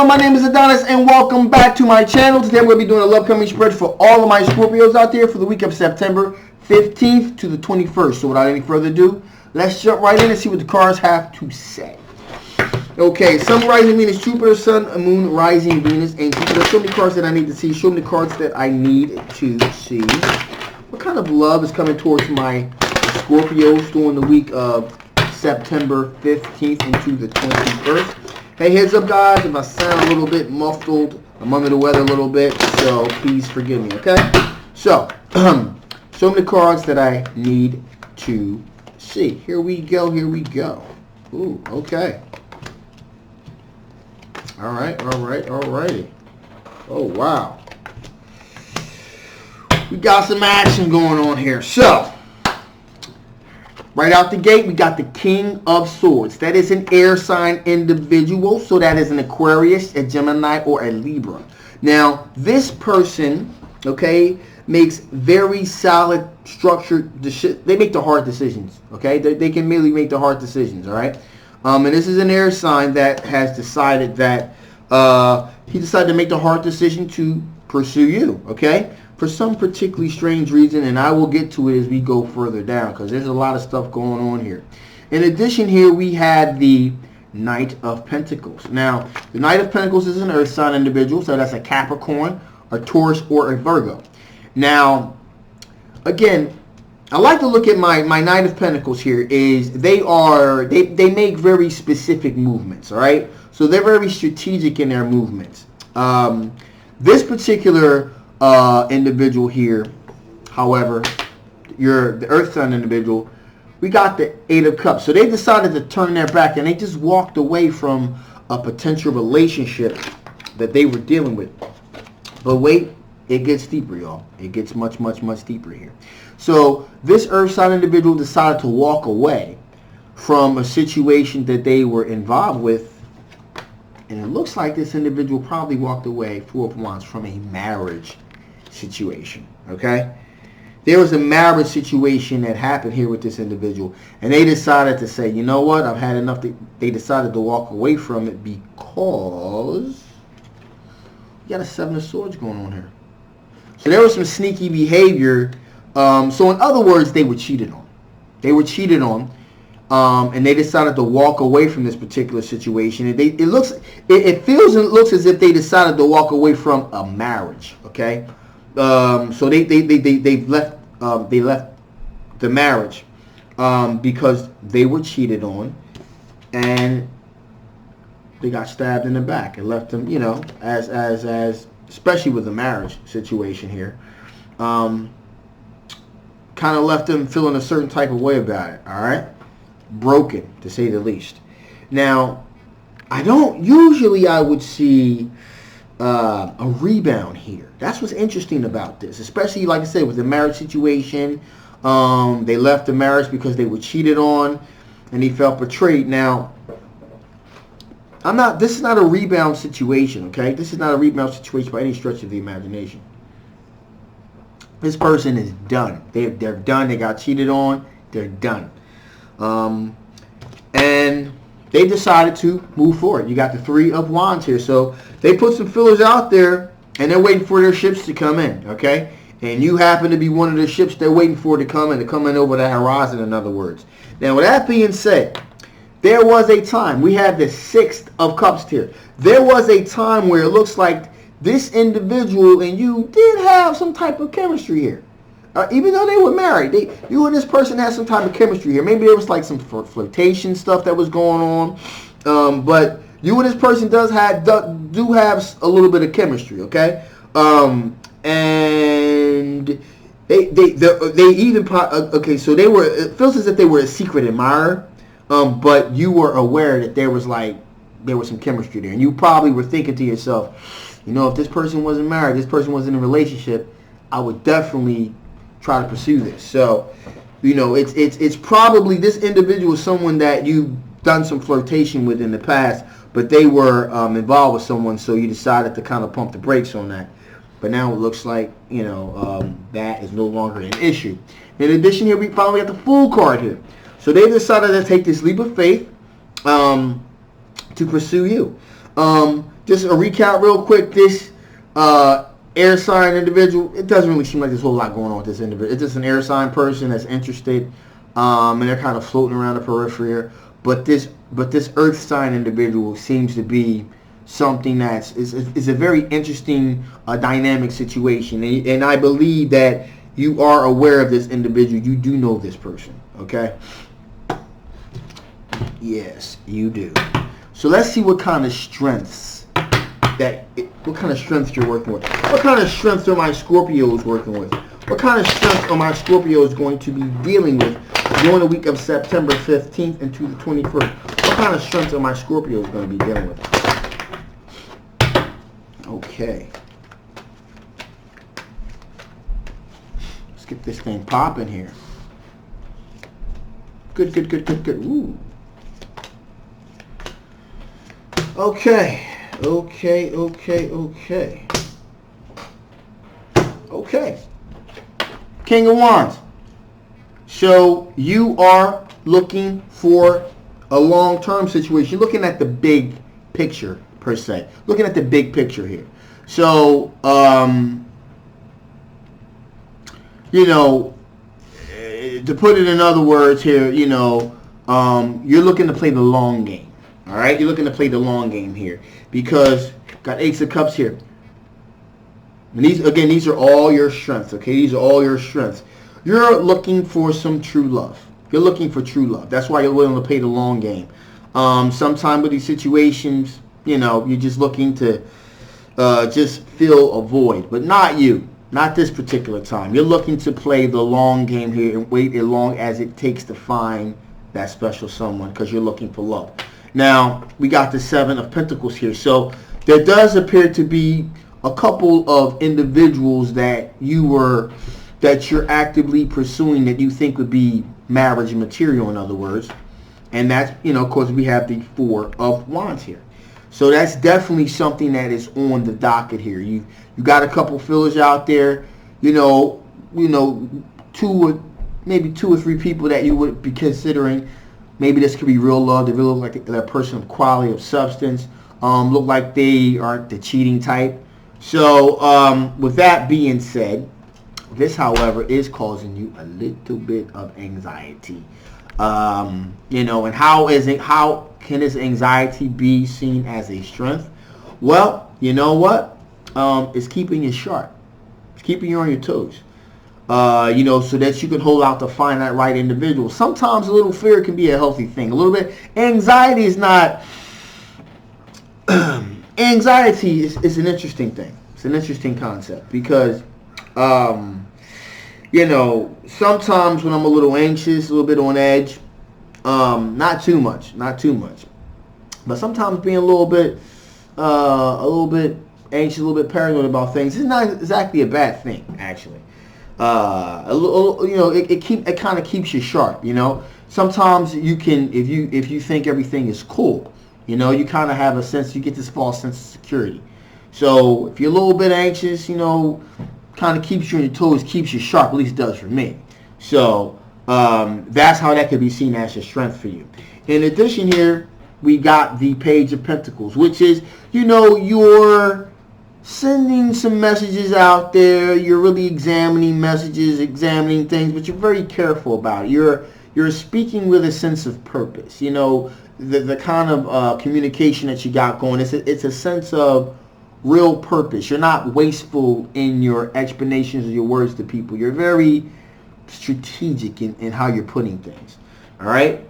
on? My name is Adonis and welcome back to my channel. Today I'm going to be doing a love coming spread for all of my Scorpios out there for the week of September 15th to the 21st. So without any further ado, let's jump right in and see what the cards have to say. Okay, Sun, Rising, Venus, Jupiter, Sun, Moon, Rising, Venus, and Jupiter. Show me cards that I need to see. Show me the cards that I need to see. What kind of love is coming towards my Scorpios during the week of September 15th into the 21st? Hey, heads up, guys. If I sound a little bit muffled, I'm under the weather a little bit, so please forgive me, okay? So, show me the cards that I need to see. Here we go, here we go. Ooh, okay. Alrighty. Oh, wow. We got some action going on here. So, right out the gate, we got the King of Swords. That is an air sign individual. So that is an Aquarius, a Gemini, or a Libra. Now, this person, okay, makes very solid, structured, they make the hard decisions, okay? They can really make the hard decisions, all right? And this is an air sign that has decided that he decided to make the hard decision to pursue you, okay? For some particularly strange reason, and I will get to it as we go further down because there's a lot of stuff going on here. In addition, here we had the Knight of Pentacles. Now, the Knight of Pentacles is an earth sign individual, so that's a Capricorn, a Taurus, or a Virgo. Now, again, I like to look at my Knight of Pentacles here is they make very specific movements, all right? So they're very strategic in their movements. This particular individual here, however, the earth sign individual, we got the Eight of Cups. So they decided to turn their back and they just walked away from a potential relationship that they were dealing with. But wait, it gets deeper, y'all. It gets much deeper here. So this earth sign individual decided to walk away from a situation that they were involved with. And it looks like this individual probably walked away, Four of Wands, from a marriage situation, okay? There was a marriage situation that happened here with this individual, and they decided to say, you know what, I've had enough. They decided to walk away from it because you got a Seven of Swords going on here. So there was some sneaky behavior. So in other words, they were cheated on. They were cheated on. And they decided to walk away from this particular situation. It feels and looks as if they decided to walk away from a marriage. Okay, so they left the marriage because they were cheated on, and they got stabbed in the back and left them, you know, as especially with the marriage situation here, kind of left them feeling a certain type of way about it. All right. Broken, to say the least. Now, I would see a rebound here. That's what's interesting about this, especially, like I said, with the marriage situation. They left the marriage because they were cheated on and he felt betrayed. Now, this is not a rebound situation, okay? This is not a rebound situation by any stretch of the imagination. This person is done. They're done. They got cheated on. They're done. And they decided to move forward. You got the Three of Wands here. So they put some fillers out there and they're waiting for their ships to come in, okay? And you happen to be one of the ships they're waiting for to come in over the horizon, in other words. Now, with that being said, there was a time, we had the Six of Cups here. There was a time where it looks like this individual and you did have some type of chemistry here. Even though they were married, you and this person had some type of chemistry here. Maybe there was like some flirtation stuff that was going on, but you and this person do have a little bit of chemistry, okay? And they even okay. So they were. It feels as if they were a secret admirer, but you were aware that there was some chemistry there, and you probably were thinking to yourself, you know, if this person wasn't married, this person was in a relationship, I would definitely try to pursue this. So, you know, it's probably this individual is someone that you've done some flirtation with in the past, but they were involved with someone, so you decided to kind of pump the brakes on that. But now it looks like, you know, that is no longer an issue. In addition, here we finally got the Fool card here. So they decided to take this leap of faith to pursue you. Just a recap real quick. This air sign individual, it doesn't really seem like there's a whole lot going on with this individual. It's just an air sign person that's interested, and they're kind of floating around the periphery. But this earth sign individual seems to be something that's is a very interesting dynamic situation, and I believe that you are aware of this individual. You do know this person, okay? Yes, you do. So let's see what kind of strengths you're working with. What kind of strengths are my Scorpios working with? What kind of strengths are my Scorpios going to be dealing with during the week of September 15th into the 21st? What kind of strengths are my Scorpios going to be dealing with? Okay. Let's get this thing popping here. Good. Ooh. Okay. King of Wands. So you are looking for a long-term situation. You're looking at the big picture, per se. Looking at the big picture here. So, to put it in other words here, you're looking to play the long game. All right? You're looking to play the long game here. Because, got Ace of Cups here. And these are all your strengths, okay? These are all your strengths. You're looking for some true love. You're looking for true love. That's why you're willing to play the long game. Sometime with these situations, you're just looking to just fill a void. But not you. Not this particular time. You're looking to play the long game here and wait as long as it takes to find that special someone because you're looking for love. Now, we got the Seven of Pentacles here. So there does appear to be a couple of individuals that you're actively pursuing that you think would be marriage material, in other words. And that's, of course, we have the Four of Wands here. So that's definitely something that is on the docket here. You got a couple fillers out there, maybe two or three people that you would be considering. Maybe this could be real love. They really look like that person of quality, of substance. Look like they aren't the cheating type. So with that being said, this, however, is causing you a little bit of anxiety. And how can this anxiety be seen as a strength? Well, you know what? It's keeping you sharp. It's keeping you on your toes. So that you can hold out to find that right individual. Sometimes a little fear can be a healthy thing. A little bit anxiety is not. Anxiety is an interesting thing. It's an interesting concept because, sometimes when I'm a little anxious, a little bit on edge, not too much, but sometimes being a little bit anxious, a little bit paranoid about things is not exactly a bad thing, actually. It kind of keeps you sharp. Sometimes you can, if you think everything is cool, you kind of have you get this false sense of security. So if you're a little bit anxious, kind of keeps you on your toes, keeps you sharp. At least it does for me. So that's how that could be seen as a strength for you. In addition, here we got the Page of Pentacles, which is you're sending some messages out there. You're really examining messages, examining things, but you're very careful about it. You're speaking with a sense of purpose. The kind of communication that you got going. It's a sense of real purpose. You're not wasteful in your explanations of your words to people. You're very strategic in how you're putting things. All right.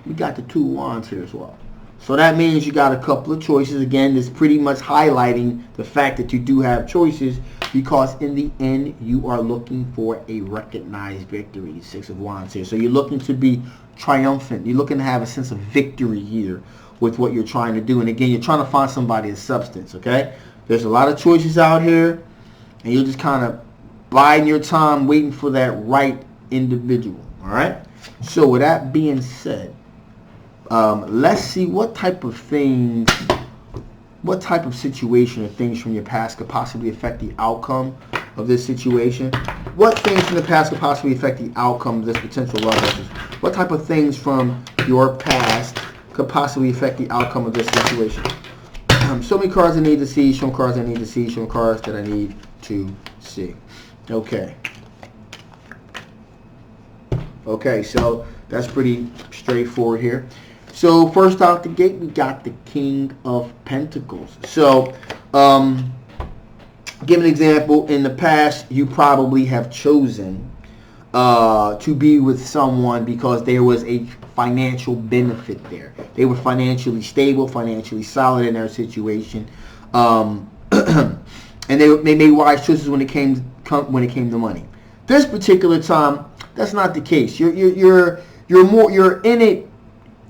We got the Two of Wands here as well. So that means you got a couple of choices. Again, this pretty much highlighting the fact that you do have choices because in the end, you are looking for a recognized victory. Six of Wands here. So you're looking to be triumphant. You're looking to have a sense of victory here with what you're trying to do. And again, you're trying to find somebody of substance, okay? There's a lot of choices out here, and you're just kind of biding your time waiting for that right individual, all right? So with that being said, let's see what type of situation or things from your past could possibly affect the outcome of this situation. What things from the past could possibly affect the outcome of this potential love interest? What type of things from your past could possibly affect the outcome of this situation. So many cards I need to see. Show cards I need to see. Show cards that I need to see. Okay. Okay, so that's pretty straightforward here. So first out the gate, we got the King of Pentacles. So, give an example. In the past, you probably have chosen to be with someone because there was a financial benefit there. They were financially stable, financially solid in their situation, and they made wise choices when it came to money. This particular time, that's not the case. You're in it.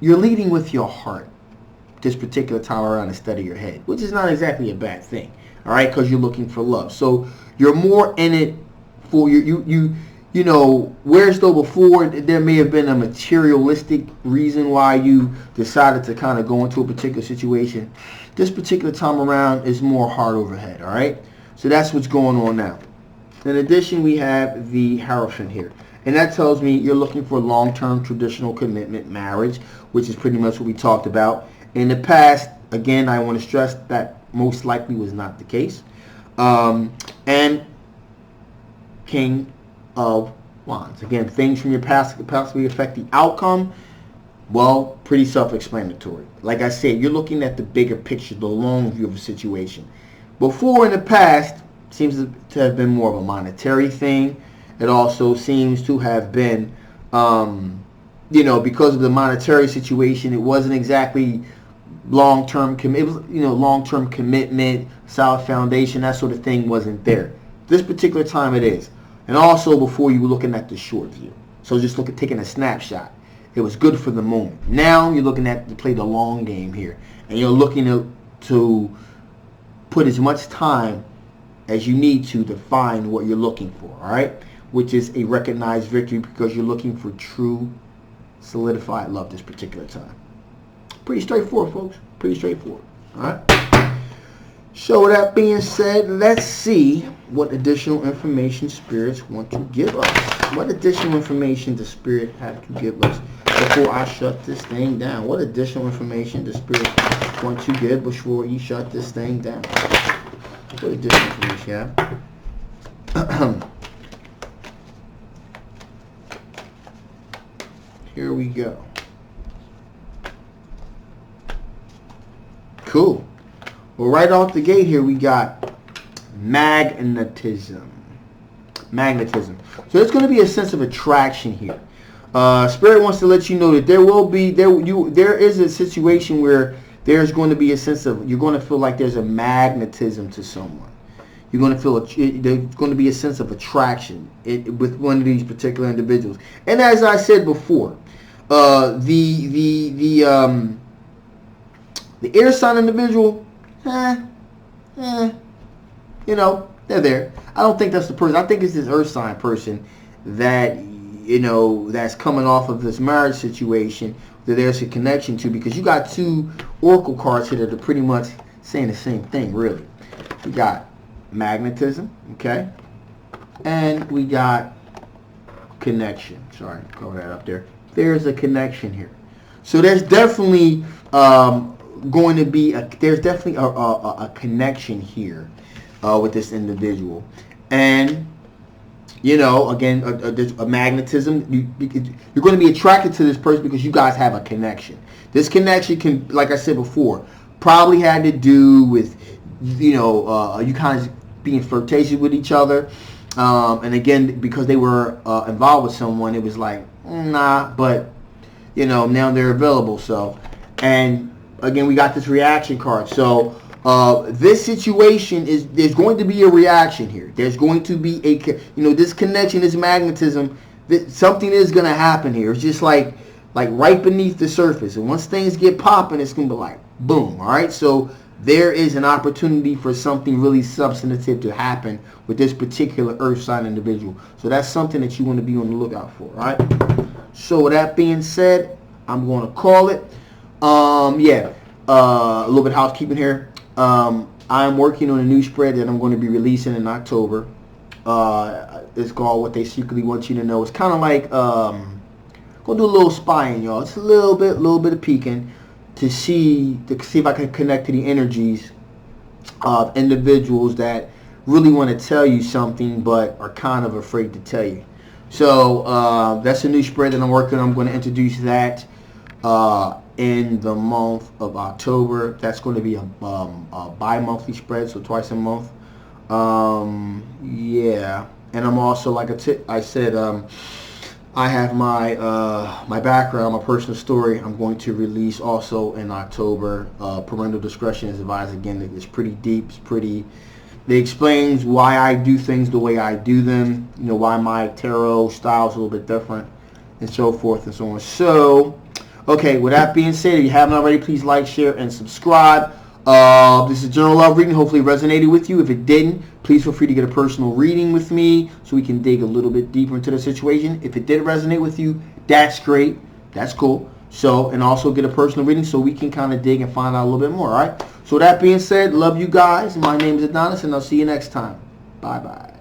You're leading with your heart this particular time around instead of your head, which is not exactly a bad thing. All right, because you're looking for love. So you're more in it for you know, whereas though before there may have been a materialistic reason why you decided to kind of go into a particular situation, this particular time around is more heart over head. All right, so that's what's going on now. In addition, we have the Hierophant here. And that tells me you're looking for long-term traditional commitment, marriage, which is pretty much what we talked about. In the past, again, I want to stress that most likely was not the case. And King of Wands. Again, things from your past could possibly affect the outcome. Well, pretty self-explanatory. Like I said, you're looking at the bigger picture, the long view of a situation. Before, in the past, seems to have been more of a monetary thing. It also seems to have been, you know, because of the monetary situation, it wasn't exactly long-term commitment. You know, long-term commitment, solid foundation, that sort of thing wasn't there. This particular time, it is. And also, before you were looking at the short view, so just taking a snapshot. It was good for the moment. Now you're looking to play the long game here, and you're looking to put as much time as you need to find what you're looking for. All right. Which is a recognized victory because you're looking for true, solidified love this particular time. Pretty straightforward, folks. Pretty straightforward. All right. So with that being said, let's see what additional information spirits want to give us. What additional information does Spirit have to give us before I shut this thing down? What additional information does Spirit want to give before you shut this thing down? What additional information you have? Here we go. Cool. Well, right off the gate here, we got magnetism. Magnetism. So there's going to be a sense of attraction here. Spirit wants to let you know that there is a situation where there's going to be a sense of, you're going to feel like there's a magnetism to someone. You're going to feel there's going to be a sense of attraction with one of these particular individuals. And as I said before, the air sign individual, you know, they're there. I don't think that's the person. I think it's this earth sign person that, you know, that's coming off of this marriage situation that there's a connection to, because you got two oracle cards here that are pretty much saying the same thing, really. We got magnetism, okay, and we got connection. Sorry, cover that up there. There's a connection here. So there's definitely going to be a connection here with this individual. And, you know, again, there's a magnetism. You're going to be attracted to this person because you guys have a connection. This connection can, like I said before, probably had to do with, you know, you kind of being flirtatious with each other. And again, because they were involved with someone, it was like, nah, but, you know, now they're available. So, and again, we got this reaction card. So, this situation there's going to be a reaction here. There's going to be this connection, this magnetism, something is going to happen here. It's just like right beneath the surface. And once things get popping, it's going to be like, boom. All right. So there is an opportunity for something really substantive to happen with this particular earth sign individual. So that's something that you want to be on the lookout for. All right. So with that being said, I'm going to call it. A little bit of housekeeping here. I'm working on a new spread that I'm going to be releasing in October. It's called What They Secretly Want You to Know. It's kind of like going to do a little spying, y'all. It's a little bit of peeking. to see if I can connect to the energies of individuals that really want to tell you something but are kind of afraid to tell you. So that's a new spread that I'm working on. I'm going to introduce that in the month of October. That's going to be a bi-monthly spread, so twice a month. Yeah, and I'm also, like I said, I have my my background, my personal story. I'm going to release also in October. Parental discretion is advised. Again, it's pretty deep. It's pretty. It explains why I do things the way I do them. You know, why my tarot style is a little bit different, and so forth and so on. So, okay. With that being said, if you haven't already, please like, share, and subscribe. This is General Love Reading. Hopefully it resonated with you. If it didn't, please feel free to get a personal reading with me so we can dig a little bit deeper into the situation. If it did resonate with you, that's great. That's cool. So, and also get a personal reading so we can kind of dig and find out a little bit more, all right? So that being said, love you guys. My name is Adonis, and I'll see you next time. Bye-bye.